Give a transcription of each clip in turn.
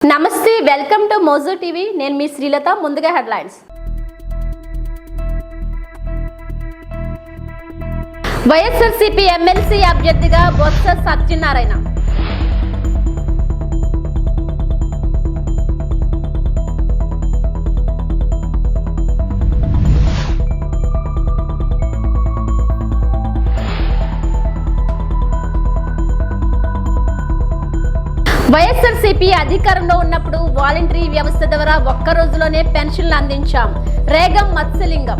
నమస్తే welcome to Mojo TV నేను మీ శ్రీలత ముందుగా హెడ్లైన్స్ వైఎస్ఆర్సీపీ ఎమ్మెల్సీ అభ్యర్థిగా బొత్స సత్యనారాయణ వైఎస్ఆర్సీపీ అధికారంలో ఉన్నప్పుడు వాలంటరీ వ్యవస్థ ద్వారా ఒక్క రోజులోనే పెన్షన్లు అందించాం రేగం మత్స్యలింగం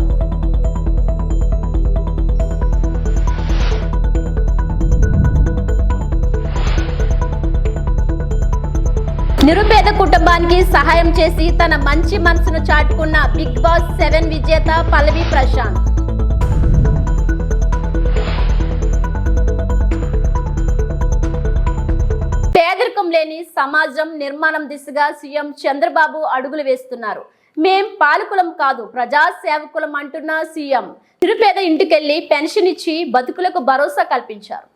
నిరుపేద కుటుంబానికి సహాయం చేసి తన మంచి మనసును చాటుకున్న బిగ్ బాస్ 7 విజేత పల్లవి ప్రశాంత్ పేదరికం లేని సమాజం నిర్మాణం దిశగా సీఎం చంద్రబాబు అడుగులు వేస్తున్నారు. మేం పాలకులం కాదు ప్రజా సేవకులం అంటున్న సీఎం నిరుపేద ఇంటికెళ్లి పెన్షన్ ఇచ్చి బతుకులకు భరోసా కల్పించారు.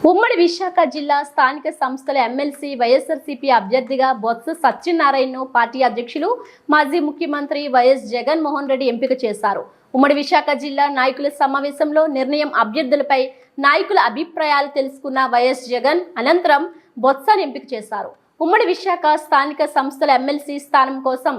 ఉమ్మడి విశాఖ జిల్లా స్థానిక సంస్థల ఎమ్మెల్సీ వైఎస్ఆర్సీపీ అభ్యర్థిగా బొత్స సత్యనారాయణను పార్టీ అధ్యక్షులు మాజీ ముఖ్యమంత్రి వైఎస్ జగన్మోహన్ రెడ్డి ఎంపిక చేశారు. ఉమ్మడి విశాఖ జిల్లా నాయకుల సమావేశంలో నిర్ణయం అభ్యర్థులపై నాయకుల అభిప్రాయాలు తెలుసుకున్న వైఎస్ జగన్ అనంతరం బొత్సను ఎంపిక చేశారు. ఉమ్మడి విశాఖ స్థానిక సంస్థల ఎమ్మెల్సీ స్థానం కోసం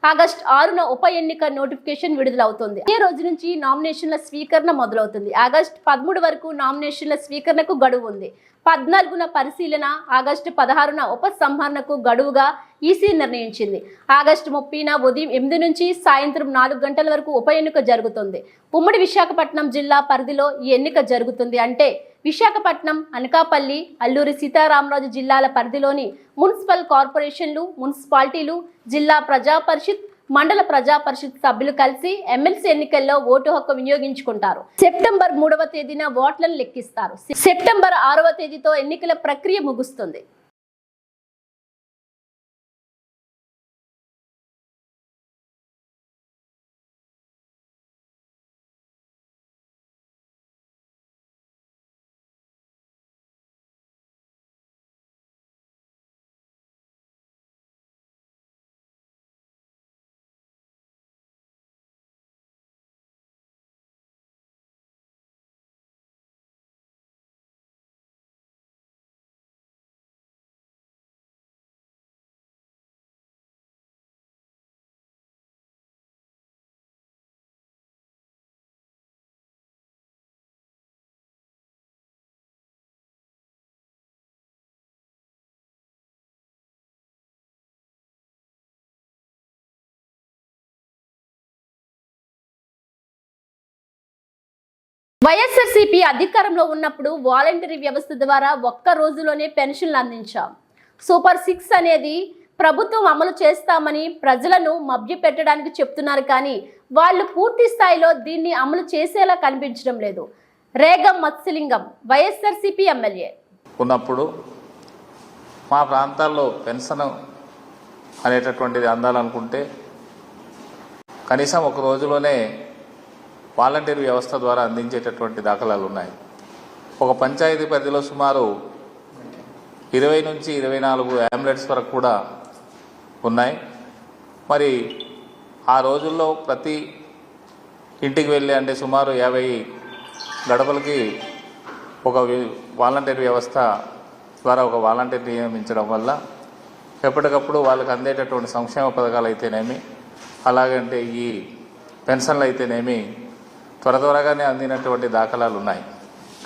ఆగస్టు 6న ఉప ఎన్నిక నోటిఫికేషన్ విడుదలవుతుంది. ఈ రోజు నుంచి నామినేషన్ల స్వీకరణ మొదలవుతుంది. ఆగస్టు 13 వరకు నామినేషన్ల స్వీకరణకు గడువు ఉంది. 14న పరిశీలన, ఆగస్టు 16న ఉపసంహరణకు గడువుగా ఈసీ నిర్ణయించింది. ఆగస్టు 30న ఉదయం 8 నుంచి సాయంత్రం 4 గంటల వరకు ఉప ఎన్నిక జరుగుతుంది. ఉమ్మడి విశాఖపట్నం జిల్లా పరిధిలో ఈ ఎన్నిక జరుగుతుంది. అంటే విశాఖపట్నం, అనకాపల్లి, అల్లూరి సీతారామరాజు జిల్లాల పరిధిలోని మున్సిపల్ కార్పొరేషన్లు, మున్సిపాలిటీలు, జిల్లా ప్రజా పరిషత్, మండల ప్రజా పరిషత్ సభ్యులు కలిసి ఎమ్మెల్సీ ఎన్నికల్లో ఓటు హక్కు వినియోగించుకుంటారు. సెప్టెంబర్ 3వ తేదీన ఓట్లను లెక్కిస్తారు. సెప్టెంబర్ 6వ తేదీతో ఎన్నికల ప్రక్రియ ముగుస్తుంది. వైఎస్ఆర్సీపీ అధికారంలో ఉన్నప్పుడు వాలంటరీ వ్యవస్థ ద్వారా ఒక్క రోజులోనే పెన్షన్లు అందించాం. సూపర్ 6 అనేది ప్రభుత్వం అమలు చేస్తామని ప్రజలను మభ్యపెట్టడానికి చెప్తున్నారు, కానీ వాళ్ళు పూర్తి స్థాయిలో దీన్ని అమలు చేసేలా కనిపించడం లేదు. రేగం మత్స్యలింగం వైఎస్ఆర్సీపీ ఎమ్మెల్యే ఉన్నప్పుడు మా ప్రాంతాల్లో పెన్షన్ అనేటటువంటిది అందాలనుకుంటే కనీసం ఒక రోజులోనే వాలంటీర్ వ్యవస్థ ద్వారా అందించేటటువంటి దాఖలాలు ఉన్నాయి. ఒక పంచాయతీ పరిధిలో సుమారు 20 నుంచి 24 అంబులెన్స్ వరకు కూడా ఉన్నాయి. మరి ఆ రోజుల్లో ప్రతి ఇంటికి వెళ్ళి అంటే సుమారు 50 గడపలకి ఒక వాలంటీర్ వ్యవస్థ ద్వారా ఒక వాలంటీర్ నియమించడం వల్ల ఎప్పటికప్పుడు వాళ్ళకి అందేటటువంటి సంక్షేమ పథకాలు అయితేనేమి, అలాగంటే ఈ పెన్షన్లు అయితేనేమి త్వరగానే అందినటువంటి దాఖలాలు ఉన్నాయి.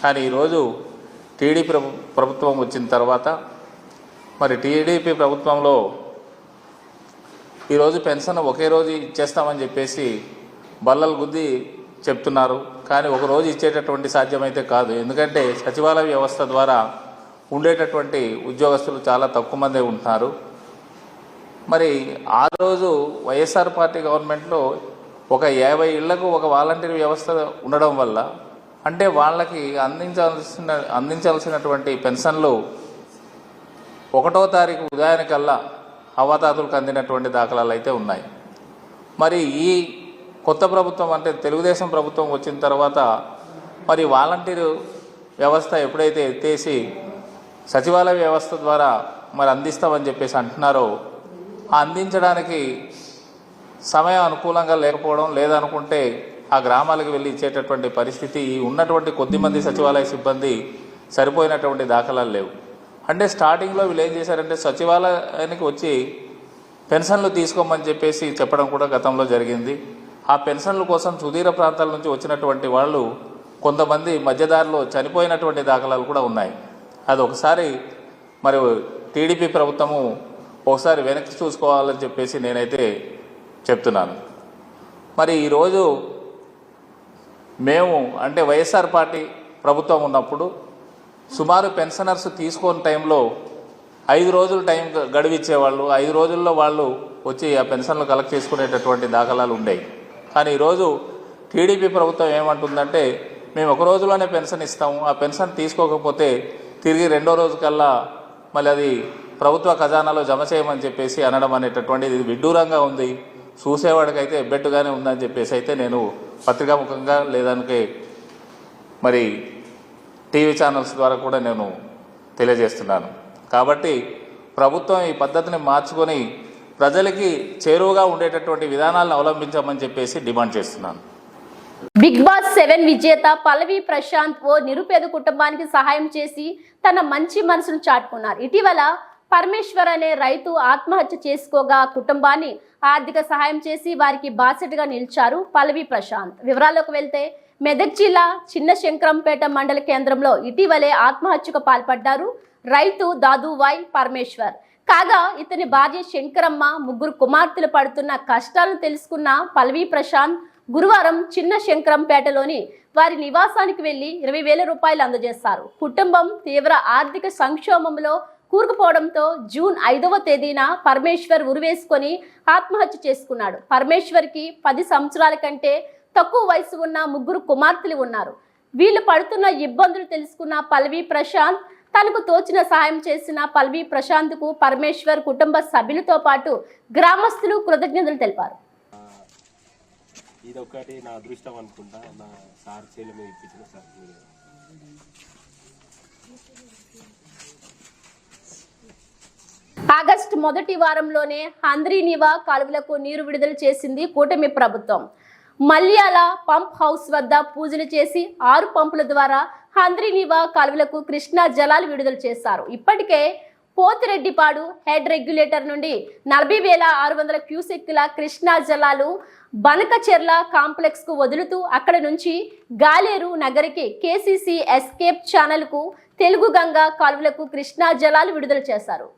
కానీ ఈరోజు టీడీపీ ప్రభుత్వం వచ్చిన తర్వాత మరి టీడీపీ ప్రభుత్వంలో ఈరోజు పెన్షన్ ఒకే రోజు ఇచ్చేస్తామని చెప్పేసి బల్లలు గుద్ది చెప్తున్నారు. కానీ ఒక రోజు ఇచ్చేటటువంటి సాధ్యమైతే కాదు. ఎందుకంటే సచివాలయ వ్యవస్థ ద్వారా ఉండేటటువంటి ఉద్యోగస్తులు చాలా తక్కువ మందే ఉంటున్నారు. మరి ఆ రోజు వైఎస్ఆర్ పార్టీ గవర్నమెంట్లో ఒక 50 ఇళ్లకు ఒక వాలంటీర్ వ్యవస్థ ఉండడం వల్ల అంటే వాళ్ళకి అందించాల్సినటువంటి పెన్షన్లు 1వ తారీఖు ఉదయానికల్లా అవతాతులకు అందినటువంటి దాఖలాలు అయితే ఉన్నాయి. మరి ఈ కొత్త ప్రభుత్వం అంటే తెలుగుదేశం ప్రభుత్వం వచ్చిన తర్వాత మరి వాలంటీరు వ్యవస్థ ఎప్పుడైతే ఎత్తేసి సచివాలయ వ్యవస్థ ద్వారా మరి అందిస్తామని చెప్పేసి అంటున్నారో ఆ అందించడానికి సమయం అనుకూలంగా లేకపోవడం, లేదనుకుంటే ఆ గ్రామాలకు వెళ్ళి ఇచ్చేటటువంటి పరిస్థితి ఉన్నటువంటి కొద్దిమంది సచివాలయ సిబ్బంది సరిపోయినటువంటి దాఖలాలు లేవు. అంటే స్టార్టింగ్లో వీళ్ళు ఏం చేశారంటే సచివాలయానికి వచ్చి పెన్షన్లు తీసుకోమని చెప్పేసి చెప్పడం కూడా గతంలో జరిగింది. ఆ పెన్షన్ల కోసం సుదూర ప్రాంతాల నుంచి వచ్చినటువంటి వాళ్ళు కొంతమంది మధ్యదారిలో చనిపోయినటువంటి దాఖలాలు కూడా ఉన్నాయి. అది ఒకసారి మరి టీడీపీ ప్రభుత్వము ఒకసారి వెనక్కి చూసుకోవాలని చెప్పేసి నేనైతే చెప్తున్నాను. మరి ఈరోజు మేము అంటే వైఎస్ఆర్ పార్టీ ప్రభుత్వం ఉన్నప్పుడు సుమారు పెన్షనర్స్ తీసుకున్న టైంలో 5 రోజులు టైం గడువిచ్చేవాళ్ళు. 5 రోజుల్లో వాళ్ళు వచ్చి ఆ పెన్షన్లు కలెక్ట్ చేసుకునేటటువంటి దాఖలాలు ఉండేవి. కానీ ఈరోజు టీడీపీ ప్రభుత్వం ఏమంటుందంటే మేము ఒక రోజులోనే పెన్షన్ ఇస్తాము, ఆ పెన్షన్ తీసుకోకపోతే తిరిగి 2వ రోజుకల్లా మళ్ళీ అది ప్రభుత్వ ఖజానాలో జమ చేయమని చెప్పేసి అనడం అనేటటువంటిది ఇది విడ్డూరంగా ఉంది. చూసేవాడికైతే ఎబ్బెట్టుగానే ఉందని చెప్పేసి అయితే నేను పత్రికాముఖంగా లేదానికి మరి టీవీ ఛానల్స్ ద్వారా కూడా నేను తెలియజేస్తున్నాను. కాబట్టి ప్రభుత్వం ఈ పద్ధతిని మార్చుకొని ప్రజలకి చేరువగా ఉండేటటువంటి విధానాలను అవలంబించమని చెప్పేసి డిమాండ్ చేస్తున్నాను. బిగ్ బాస్ 7 విజేత పల్లవి ప్రశాంత్ ఓ నిరుపేద కుటుంబానికి సహాయం చేసి తన మంచి మనసును చాటుకున్నారు. ఇటీవల పరమేశ్వర్ అనే రైతు ఆత్మహత్య చేసుకోగా కుటుంబాన్ని ఆర్థిక సహాయం చేసి వారికి బాసటగా నిలిచారు పల్లవి ప్రశాంత్. వివరాల్లోకి వెళ్తే మెదక్ జిల్లా చిన్న శంకరంపేట మండల కేంద్రంలో ఇటీవలే ఆత్మహత్యకు పాల్పడ్డారు రైతు దాదువాయ్ పరమేశ్వర్. కాగా ఇతని భార్య శంకరమ్మ 3 కుమార్తెలు పడుతున్న కష్టాలను తెలుసుకున్న పల్లవి ప్రశాంత్ గురువారం చిన్న శంకరంపేటలోని వారి నివాసానికి వెళ్లి 20,000 రూపాయలు అందజేశారు. కుటుంబం తీవ్ర ఆర్థిక సంక్షోభంలో కూరుకుపోవడంతో జూన్ 5వ తేదీన పరమేశ్వర్ ఉరివేసుకొని ఆత్మహత్య చేసుకున్నాడు. పరమేశ్వర్కి 10 సంవత్సరాల కంటే తక్కువ వయసు ఉన్న 3 కుమార్తెలు ఉన్నారు. వీళ్ళు పడుతున్న ఇబ్బందులు తెలుసుకున్న పల్లవి ప్రశాంత్ తనకు తోచిన సహాయం చేసిన పల్లవి ప్రశాంత్కు పరమేశ్వర్ కుటుంబ సభ్యులతో పాటు గ్రామస్తులు కృతజ్ఞతలు తెలిపారు. ఇదొకటి నా అదృష్టం అనుకుంటా. నా సార్ చేల మీద ఇప్పించిన సార్ ఆగస్టు మొదటి వారంలోనే హంద్రీనివా కాలువలకు నీరు విడుదల చేసింది కూటమి ప్రభుత్వం. మల్యాల పంప్ హౌస్ వద్ద పూజలు చేసి 6 పంపుల ద్వారా హంద్రీనివా కాలువలకు కృష్ణా జలాలు విడుదల చేశారు. ఇప్పటికే పోతిరెడ్డిపాడు హెడ్ రెగ్యులేటర్ నుండి 40,600 క్యూసెక్కుల కృష్ణా జలాలు బనకచెర్ల కాంప్లెక్స్ కు వదులుతూ అక్కడ నుంచి గాలేరు నగరికి కేసీసీ ఎస్కేప్ ఛానల్ కు తెలుగు గంగా కాలువలకు కృష్ణా జలాలు విడుదల చేశారు.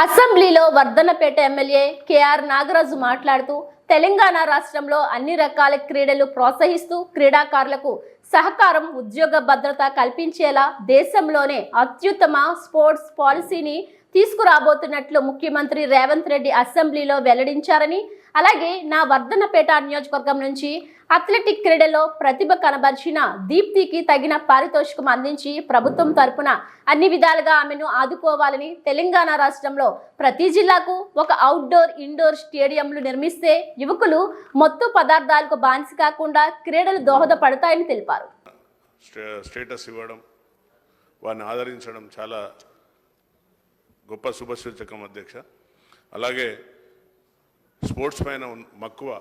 అసెంబ్లీలో వర్ధనపేట ఎమ్మెల్యే కేఆర్ నాగరాజు మాట్లాడుతూ తెలంగాణ రాష్ట్రంలో అన్ని రకాల క్రీడలు ప్రోత్సహిస్తూ క్రీడాకారులకు సహకారం ఉద్యోగ భద్రత కల్పించేలా దేశంలోనే అత్యుత్తమ స్పోర్ట్స్ పాలసీని తీసుకురాబోతున్నట్లు ముఖ్యమంత్రి రేవంత్ రెడ్డి అసెంబ్లీలో వెల్లడించారని, అలాగే నా వర్ధనపేట నియోజకవర్గం నుంచి అథ్లెటిక్ క్రీడలో ప్రతిభ కనబర్చిన దీప్తికి తగిన పారితోషికం అందించి ప్రభుత్వం తరపున అన్ని విధాలుగా ఆమెను ఆదుకోవాలని, తెలంగాణ రాష్ట్రంలో ప్రతి జిల్లాకు ఒక అవుట్డోర్ ఇండోర్ స్టేడియంలు నిర్మిస్తే యువకులు మత్తు పదార్థాలకు బానిస కాకుండా క్రీడలు దోహదపడతాయని తెలిపారు. స్టేటస్ ఇవ్వడం, వారిని ఆదరించడం చాలా గొప్ప శుభసూచకం అధ్యక్ష. అలాగే స్పోర్ట్స్ పైన మక్కువ,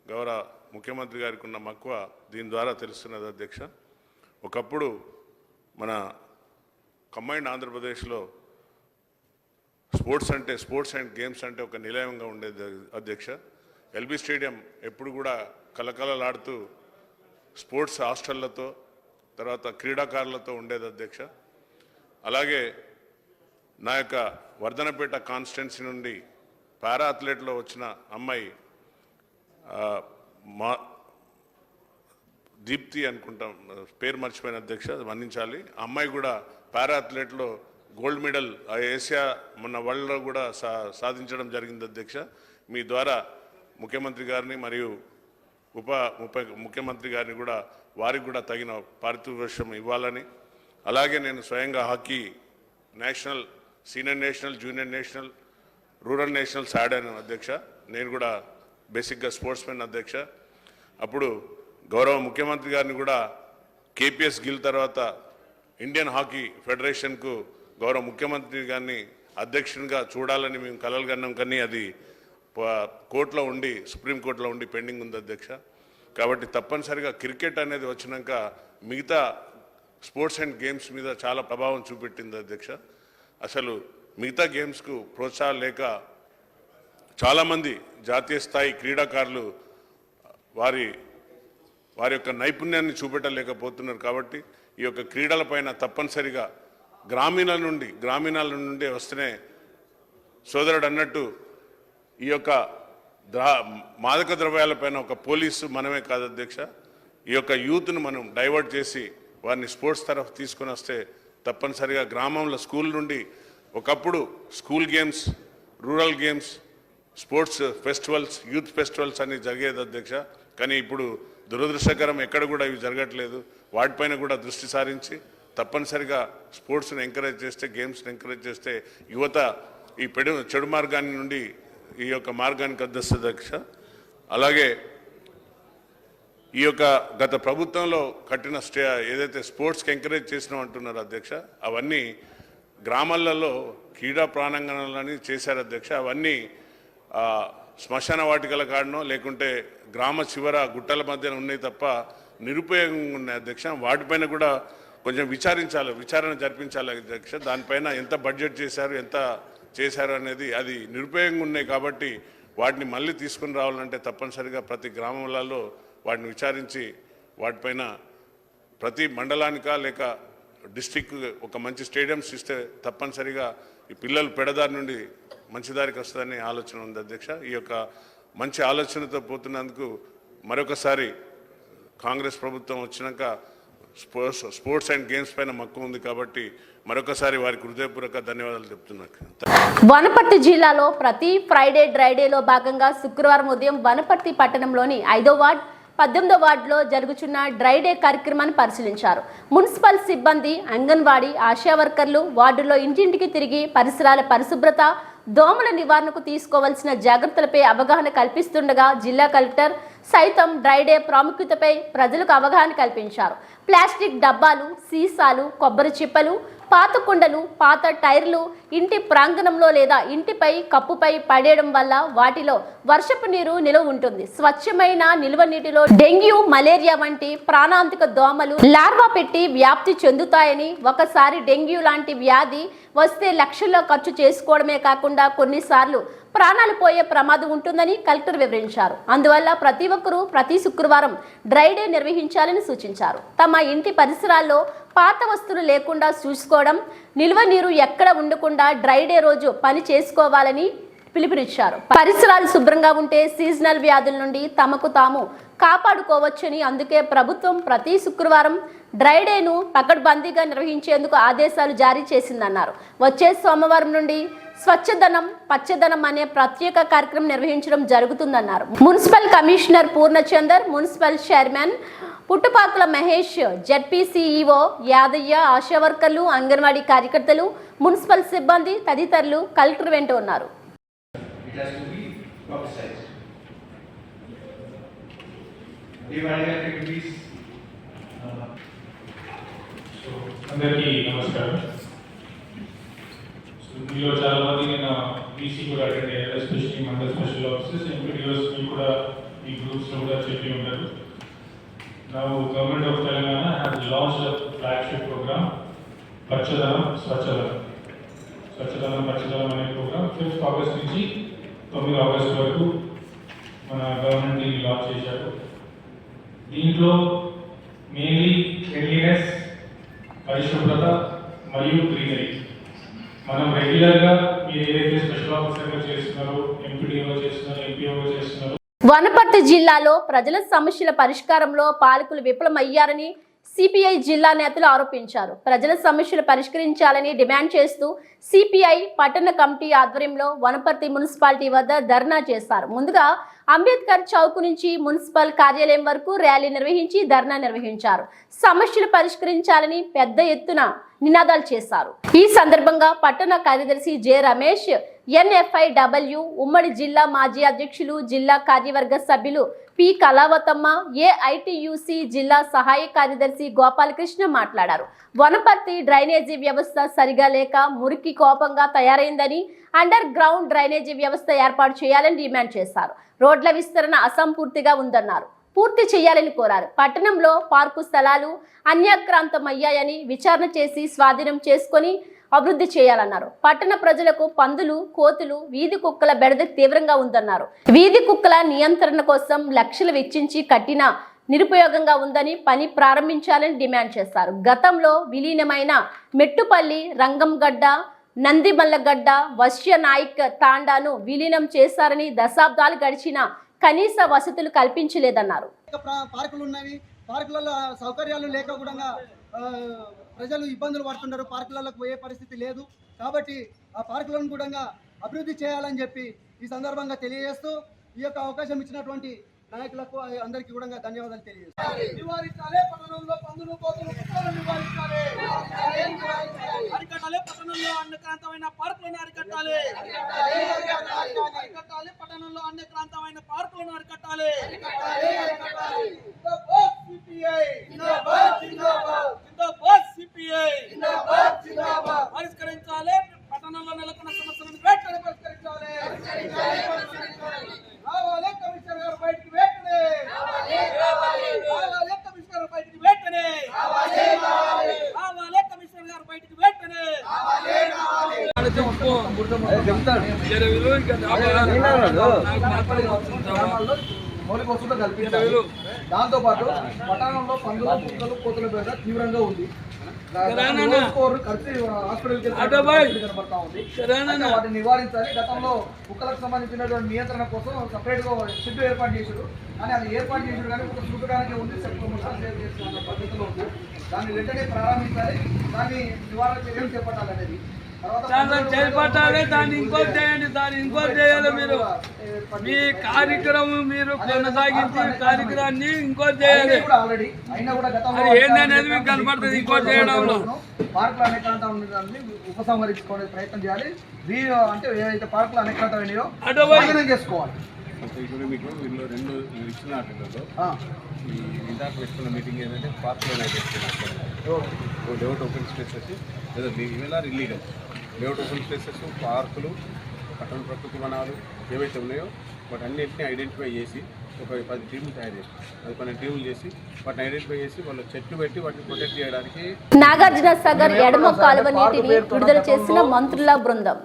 గౌరవ ముఖ్యమంత్రి గారికి ఉన్న మక్కువ దీని ద్వారా తెలుస్తున్నది అధ్యక్ష. ఒకప్పుడు మన కంబైన్డ్ ఆంధ్రప్రదేశ్లో స్పోర్ట్స్ అండ్ గేమ్స్ అంటే ఒక నిలయంగా ఉండేది అధ్యక్ష. ఎల్బీ స్టేడియం ఎప్పుడు కూడా కలకలలాడుతూ స్పోర్ట్స్ హాస్టళ్లతో, తర్వాత క్రీడాకారులతో ఉండేది అధ్యక్ష. అలాగే నా యొక్క వర్ధనపేట కాన్స్టిట్యున్సీ నుండి పారా అథ్లెట్లో వచ్చిన అమ్మాయి మా దీప్తి అనుకుంటాం, పేరు మర్చిపోయిన అధ్యక్ష, మన్నించాలి. అమ్మాయి కూడా పారా అథ్లెట్లో గోల్డ్ మెడల్ ఏషియా మొన్న వరల్డ్లో కూడా సాధించడం జరిగింది అధ్యక్ష. మీ ద్వారా ముఖ్యమంత్రి గారిని మరియు ఉప ముఖ్యమంత్రి గారిని కూడా వారికి కూడా తగిన పారితోషికం ఇవ్వాలని, అలాగే నేను స్వయంగా hockey national, senior national, junior national, rural nationals ఆడాను అధ్యక్ష. నేను కూడా బేసిక్గా స్పోర్ట్స్ మెన్ అధ్యక్ష. అప్పుడు గౌరవ ముఖ్యమంత్రి గారిని కూడా కేపీఎస్ గిల్ తర్వాత ఇండియన్ హాకీ ఫెడరేషన్కు గౌరవ ముఖ్యమంత్రి గారిని అధ్యక్షునిగా చూడాలని మేము కలలు కన్నాం, కానీ అది కోర్టులో ఉండి, సుప్రీంకోర్టులో ఉండి పెండింగ్ ఉంది అధ్యక్ష. కాబట్టి తప్పనిసరిగా క్రికెట్ అనేది వచ్చినాక మిగతా స్పోర్ట్స్ అండ్ గేమ్స్ మీద చాలా ప్రభావం చూపెట్టింది అధ్యక్ష. అసలు మిగతా గేమ్స్కు ప్రోత్సాహం లేక చాలామంది జాతీయ స్థాయి క్రీడాకారులు వారి యొక్క నైపుణ్యాన్ని చూపెట్టలేకపోతున్నారు. కాబట్టి ఈ యొక్క క్రీడలపైన తప్పనిసరిగా గ్రామీణాల నుండి వస్తేనే సోదరుడు అన్నట్టు ఈ యొక్క మాదక ద్రవ్యాలపైన ఒక పోలీసు మనమే కాదు అధ్యక్ష. ఈ యొక్క యూత్ను మనం డైవర్ట్ చేసి వారిని స్పోర్ట్స్ తరఫు తీసుకుని వస్తే తప్పనిసరిగా గ్రామంలో స్కూల్ నుండి, ఒకప్పుడు school games, rural games, sports festivals, youth festivals అన్ని జరిగేది అధ్యక్ష. కానీ ఇప్పుడు దురదృష్టకరం, ఎక్కడ కూడా ఇవి జరగట్లేదు. వాటిపైన కూడా దృష్టి సారించి తప్పనిసరిగా స్పోర్ట్స్ని ఎంకరేజ్ చేస్తే, గేమ్స్ని ఎంకరేజ్ చేస్తే యువత ఈ చెడు మార్గాన్ని నుండి ఈ యొక్క మార్గానికి వస్తుంది అధ్యక్ష. అలాగే ఈ యొక్క గత ప్రభుత్వంలో కట్టిన ఏదైతే స్పోర్ట్స్కి ఎంకరేజ్ చేసినాం అంటున్నారు అధ్యక్ష, అవన్నీ గ్రామాలలో క్రీడా ప్రాంగణాలని చేశారు అధ్యక్ష. అవన్నీ శ్మశాన వాటికల కాడనో లేకుంటే గ్రామ చివర గుట్టల మధ్యన ఉన్నాయి తప్ప నిరుపయోగంగా ఉన్నాయి అధ్యక్ష. వాటిపైన కూడా కొంచెం విచారణ జరిపించాలి అధ్యక్ష. దానిపైన ఎంత బడ్జెట్ చేశారు, ఎంత చేశారు అనేది అది నిరుపయోగంగా ఉన్నాయి. కాబట్టి వాటిని మళ్ళీ తీసుకుని రావాలంటే తప్పనిసరిగా ప్రతి గ్రామాలలో వాటిని విచారించి వాటిపైన ప్రతి మండలానికా లేక డిస్ట్రిక్ట్ ఒక మంచి స్టేడియంస్ ఇస్తే తప్పనిసరిగా ఈ పిల్లలు పెడదారి నుండి మంచి దారికి వస్తుందని ఆలోచన ఉంది అధ్యక్ష. ఈ యొక్క మంచి ఆలోచనతో పోతున్నందుకు మరొకసారి కాంగ్రెస్ ప్రభుత్వం వచ్చినాక స్పోర్ట్స్ అండ్ గేమ్స్ పైన మక్కువ ఉంది కాబట్టి మరొకసారి వారికి హృదయపూర్వక ధన్యవాదాలు చెప్తున్నాను. వనపర్తి జిల్లాలో ప్రతి ఫ్రైడే డ్రైడేలో భాగంగా శుక్రవారం ఉదయం వనపర్తి పట్టణంలోని 5వ వార్డ్ 18వ వార్డులో జరుగుతున్న డ్రైడే కార్యక్రమాన్ని పరిశీలించారు. మున్సిపల్ సిబ్బంది, అంగన్వాడీ, ఆశా వర్కర్లు వార్డులో ఇంటింటికి తిరిగి పరిసరాల పరిశుభ్రత, దోమల నివారణకు తీసుకోవాల్సిన జాగ్రత్తలపై అవగాహన కల్పిస్తుండగా జిల్లా కలెక్టర్ సైతం డ్రైడే ప్రాముఖ్యతపై ప్రజలకు అవగాహన కల్పించారు. ప్లాస్టిక్ డబ్బాలు, సీసాలు, కొబ్బరి చిప్పలు, పాత కుండలు, పాత టైర్లు ఇంటి ప్రాంగణంలో లేదా ఇంటిపై కప్పుపై పడేయడం వల్ల వాటిలో వర్షపు నీరు నిలువ ఉంటుంది. స్వచ్ఛమైన నిల్వ నీటిలో డెంగ్యూ, మలేరియా వంటి ప్రాణాంతక దోమలు లార్వా పెట్టి వ్యాప్తి చెందుతాయని, ఒకసారి డెంగ్యూ లాంటి వ్యాధి వస్తే లక్షల్లో ఖర్చు చేసుకోవడమే కాకుండా కొన్నిసార్లు ప్రాణాలు పోయే ప్రమాదం ఉంటుందని కలెక్టర్ వివరించారు. అందువల్ల ప్రతి ఒక్కరూ ప్రతి శుక్రవారం డ్రై డే నిర్వహించాలని సూచించారు. తమ ఇంటి పరిసరాల్లో పాత వస్తువులు లేకుండా చూసుకోవడం, నిల్వ నీరు ఎక్కడ ఉండకుండా డ్రై డే రోజు పని చేసుకోవాలని పిలుపునిచ్చారు. పరిసరాలు శుభ్రంగా ఉంటే సీజనల్ వ్యాధుల నుండి తమకు తాము కాపాడుకోవచ్చని, అందుకే ప్రభుత్వం ప్రతి శుక్రవారం డ్రై డేను పకడ్బందీగా నిర్వహించేందుకు ఆదేశాలు జారీ చేసిందన్నారు. వచ్చే సోమవారం నుండి స్వచ్ఛదనం పచ్చదనం అనే ప్రత్యేక కార్యక్రమం నిర్వహించడం జరుగుతుందన్నారు. Municipal commissioner Purnachander, municipal chairman Puttupakula Mahesh, ZP CEO Yadaiah, ASHA వర్కర్లు, అంగన్వాడీ కార్యకర్తలు, మున్సిపల్ సిబ్బంది తదితరులు కలెక్టర్ వెంట ఉన్నారు. It has to be publicized. Divided activities. So, అందరికీ నమస్కారం. సో మీలో చాలా మంది నేను బీసీ కూడా అటెండ్ అయ్యారు, especially mandal special officers, MPDOs కూడా ఈ గ్రూప్స్లో కూడా చెప్పి ఉంటారు. Now, Government of Telangana has launched a flagship program, పచ్చదనం స్వచ్ఛదనం. స్వచ్ఛదనం పచ్చదనం అనే ప్రోగ్రామ్ 5th ఆగస్ట్ నుంచి 9 ఆగస్ట్ వరకు మన గవర్నమెంట్ లాంచ్ చేశారు. దీంట్లో మెయిన్లీ క్లీన్లీనెస్, పరిశుభ్రత మరియు గ్రీనరీ. మనం రెగ్యులర్గా మీరు ఏదైతే స్పెషల్ ఆఫీసర్గా చేస్తున్నారో, ఎంపీడీఓ చేస్తున్నారో, ఎంపీఓగా చేస్తున్నారో. వనపర్తి జిల్లాలో ప్రజల సమస్యల పరిష్కారంలో పాలకులు విఫలమయ్యారని సిపిఐ జిల్లా నేతలు ఆరోపించారు. ప్రజల సమస్యలు పరిష్కరించాలని డిమాండ్ చేస్తూ సిపిఐ పట్టణ కమిటీ ఆధ్వర్యంలో వనపర్తి మున్సిపాలిటీ వద్ద ధర్నా చేశారు. ముందుగా అంబేద్కర్ చౌక్ నుంచి మున్సిపల్ కార్యాలయం వరకు ర్యాలీ నిర్వహించి ధర్నా నిర్వహించారు. సమస్యలు పరిష్కరించాలని పెద్ద ఎత్తున నినాదాలు చేశారు. ఈ సందర్భంగా పట్టణ కార్యదర్శి జె రమేష్, NFIW ఉమ్మడి జిల్లా మాజీ అధ్యక్షులు, జిల్లా కార్యవర్గ సభ్యులు పి కళావతమ్మ, AITUC జిల్లా సహాయ కార్యదర్శి గోపాలకృష్ణ మాట్లాడారు. వనపర్తి డ్రైనేజీ వ్యవస్థ సరిగా లేక మురికి కోపంగా తయారైందని, అండర్ గ్రౌండ్ డ్రైనేజీ వ్యవస్థ ఏర్పాటు చేయాలని డిమాండ్ చేశారు. రోడ్ల విస్తరణ అసంపూర్తిగా ఉందన్నారు. పూర్తి చేయాలని కోరారు. పట్టణంలో పార్కు స్థలాలు అన్యాక్రాంతమయ్యాయని విచారణ చేసి స్వాధీనం చేసుకొని అభివృద్ధి చేయాలన్నారు. పట్టణ ప్రజలకు పందులు, కోతులు, వీధి కుక్కల బెడద తీవ్రంగా ఉందన్నారు. వీధి కుక్కల నియంత్రణ కోసం లక్షలు వెచ్చించి కట్టిన నిరుపయోగంగా ఉందని, పని ప్రారంభించాలని డిమాండ్ చేశారు. గతంలో విలీనమైన మెట్టుపల్లి, రంగంగడ్డ, నందిమల్లగడ్డ, వశ్య నాయక్ తాండాను విలీనం చేశారని, దశాబ్దాలు గడిచిన కనీస వసతులు కల్పించలేదన్నారు. పార్కులు ఉన్నవి, పార్కులలో సౌకర్యాలు లేక కూడా ప్రజలు ఇబ్బందులు పడుతున్నారు. పార్కులకు పోయే పరిస్థితి లేదు. కాబట్టి ఆ పార్కులను కూడా అభివృద్ధి చేయాలని చెప్పి ఈ సందర్భంగా తెలియజేస్తూ ఈ యొక్క అవకాశం ఇచ్చినటువంటి నాయకులకు అందరికీ కూడా ధన్యవాదాలు తెలియజేస్తాను. నివారించాలి పట్టణంలో పందులు, కోతులు, కుక్కలను నివారించాలి. అరికట్టాలి పట్టణంలో అన్యక్రాంతమైన పార్కులను అరికట్టాలి. అరికట్టాలి పట్టణంలో అన్యక్రాంతమైన పార్కులను అరికట్టాలి. పరిష్కరించాలి పట్టణంలో నెలకొన్న సమస్యలను వెంటనే పరిష్కరించాలి. రావాలి కమిషనర్ గారు బయటికి వెంటనే. రావాలి కమిషనర్ బయటికి వెంటనే. రావాలి కమిషనర్ గారు బయటికి వెంటనే. మౌలిక వసతులు కల్పించాలి. దాంతోపాటు పట్టణంలో పందులు, కుక్కలు, కోతుల బెడద తీవ్రంగా ఉంది. వాటిని నివారించాలి. గతంలో కుక్కలకు సంబంధించినటువంటి నియంత్రణ కోసం సపరేట్ గా షెడ్ ఏర్పాటు చేశారు. కానీ అది ఏర్పాటు చేశారు కానీ ఒక చూడడానికి ఉంది, చేస్తున్న పద్ధతిలో ఉంది. దాన్ని వెంటనే ప్రారంభించాలి. దాన్ని నివారణ చర్యలు చేపట్టాలి అనేది. చేపట్టాలి. దాన్ని ఇంకోటి చేయండి, దాన్ని ఇంకోటి చేయాలి. మీరు మీ కార్యక్రమం మీరు కొనసాగించి కార్యక్రమాన్ని ఇంకోటి చేయాలి. ఏందనేది మీకు కనపడుతుంది. ఇంకోటి చేయడంలో పార్కులు అనేకాంత ఉపసంహరించుకునే ప్రయత్నం చేయాలి. అంటే ఏదైతే పార్కులు అనేకాంతమైనాయో చేసుకోవాలి. ఇప్పుడు మీకు వీళ్ళు 2 ఇచ్చిన ఆటలలో ఈ ఇందాక పెట్టుకున్న మీటింగ్ ఏంటంటే పార్కులో లేఅవుట్ ఓపెన్ స్పేసెస్ లేదా ఇవేలా ఇల్లీగల్ లేఅవుట్ ఓపెన్ స్పేసెస్, పార్కులు, పట్టణ ప్రకృతి వనాలు ఏవైతే ఉన్నాయో వాటి అన్నింటినీ ఐడెంటిఫై చేసి ఒక 10 టీములు తయారు చేసి 12 టీములు చేసి వాటిని ఐడెంటిఫై చేసి వాళ్ళు చెట్లు పెట్టి వాటిని ప్రొటెక్ట్ చేయడానికి నాగార్జున సాగర్ ఎడమ కాలువ నీటిని విడుదల చేసిన మంత్రుల బృందం.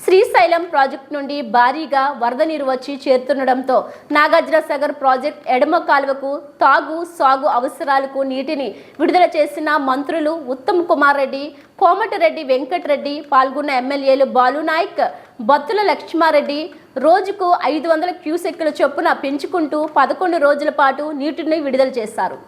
శ్రీశైలం ప్రాజెక్టు నుండి భారీగా వరద నీరు వచ్చి చేరుతుండడంతో నాగార్జునసాగర్ ప్రాజెక్ట్ ఎడమ కాలువకు తాగు సాగు అవసరాలకు నీటిని విడుదల చేసిన మంత్రులు ఉత్తమ్ కుమార్ రెడ్డి, కోమటిరెడ్డి వెంకటరెడ్డి, పాల్గొన్న ఎమ్మెల్యేలు బాలునాయక్, బత్తుల లక్ష్మారెడ్డి రోజుకు 500 క్యూసెక్కుల చొప్పున పెంచుకుంటూ 11 రోజుల పాటు నీటిని విడుదల చేశారు.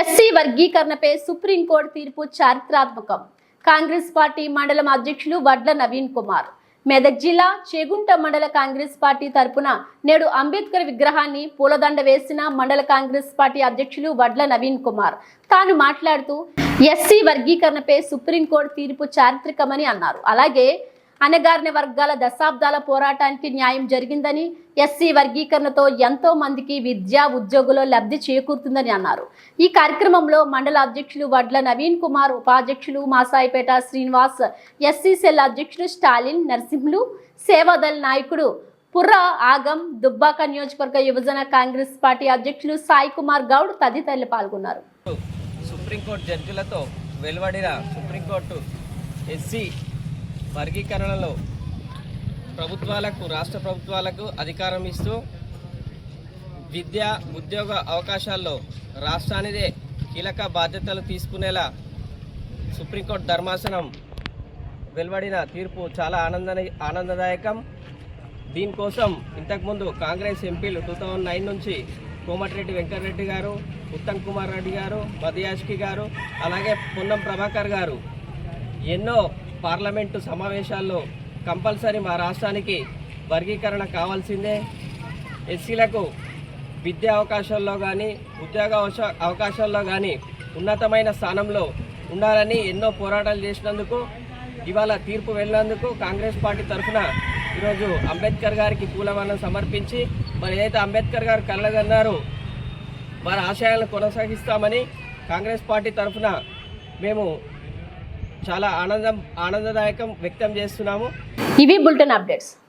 ఎస్సీ వర్గీకరణపై సుప్రీంకోర్టు తీర్పు చారిత్రాత్మకం. కాంగ్రెస్ పార్టీ మండలం అధ్యక్షులు వడ్ల నవీన్ కుమార్ మెదక్ జిల్లా చేగుంట మండల కాంగ్రెస్ పార్టీ తరపున నేడు అంబేద్కర్ విగ్రహాన్ని పూలదండ వేసిన మండల కాంగ్రెస్ పార్టీ అధ్యక్షులు వడ్ల నవీన్ కుమార్ తాను మాట్లాడుతూ ఎస్సీ వర్గీకరణపై సుప్రీంకోర్టు తీర్పు చారిత్రకమని అన్నారు. అలాగే అణగారిన వర్గాల దశాబ్దాల పోరాటానికి న్యాయం జరిగిందని, ఎస్సీ వర్గీకరణతో ఎంతో మందికి విద్యా ఉద్యోగుల లబ్ధి చేకూరుతుందని అన్నారు. ఈ కార్యక్రమంలో మండల అధ్యక్షులు వడ్ల నవీన్ కుమార్, ఉపాధ్యక్షులు మాసాయిపేట శ్రీనివాస్, ఎస్సీ సెల్ అధ్యక్షులు స్టాలిన్ నరసింహులు, సేవాదళ నాయకుడు పుర్రా ఆగం, దుబ్బాక నియోజకవర్గ యువజన కాంగ్రెస్ పార్టీ అధ్యక్షులు సాయి కుమార్ గౌడ్ తదితరులు పాల్గొన్నారు. సుప్రీంకోర్టు జడ్జిలతో వెలువడిన సుప్రీంకోర్టు ఎస్సీ వర్గీకరణలో రాష్ట్ర ప్రభుత్వాలకు అధికారం ఇస్తూ విద్యా ఉద్యోగ అవకాశాల్లో రాష్ట్రానిదే కీలక బాధ్యతలు తీసుకునేలా సుప్రీంకోర్టు ధర్మాసనం వెలువడిన తీర్పు చాలా ఆనందదాయకం. దీనికోసం ఇంతకుముందు కాంగ్రెస్ ఎంపీలు 2009 నుంచి కోమటిరెడ్డి వెంకటరెడ్డి గారు, ఉత్తమ్ కుమార్ రెడ్డి గారు, మదియాష్కి గారు, అలాగే పొన్నం ప్రభాకర్ గారు ఎన్నో పార్లమెంటు సమావేశాల్లో కంపల్సరీ మా రాష్ట్రానికి వర్గీకరణ కావాల్సిందే, ఎస్సీలకు విద్యా అవకాశాల్లో కానీ ఉద్యోగ అవకాశాల్లో కానీ ఉన్నతమైన స్థానంలో ఉండాలని ఎన్నో పోరాటాలు చేసినందుకు ఇవాళ తీర్పు వెళ్ళినందుకు కాంగ్రెస్ పార్టీ తరఫున ఈరోజు అంబేద్కర్ గారికి పూలమాలను సమర్పించి మరి ఏదైతే అంబేద్కర్ గారు కలగన్నారో వారి ఆశయాలను కొనసాగిస్తామని కాంగ్రెస్ పార్టీ తరఫున మేము చాలా ఆనందదాయకం వ్యక్తం చేస్తున్నాము. ఇవి బులెటిన్ అప్డేట్స్.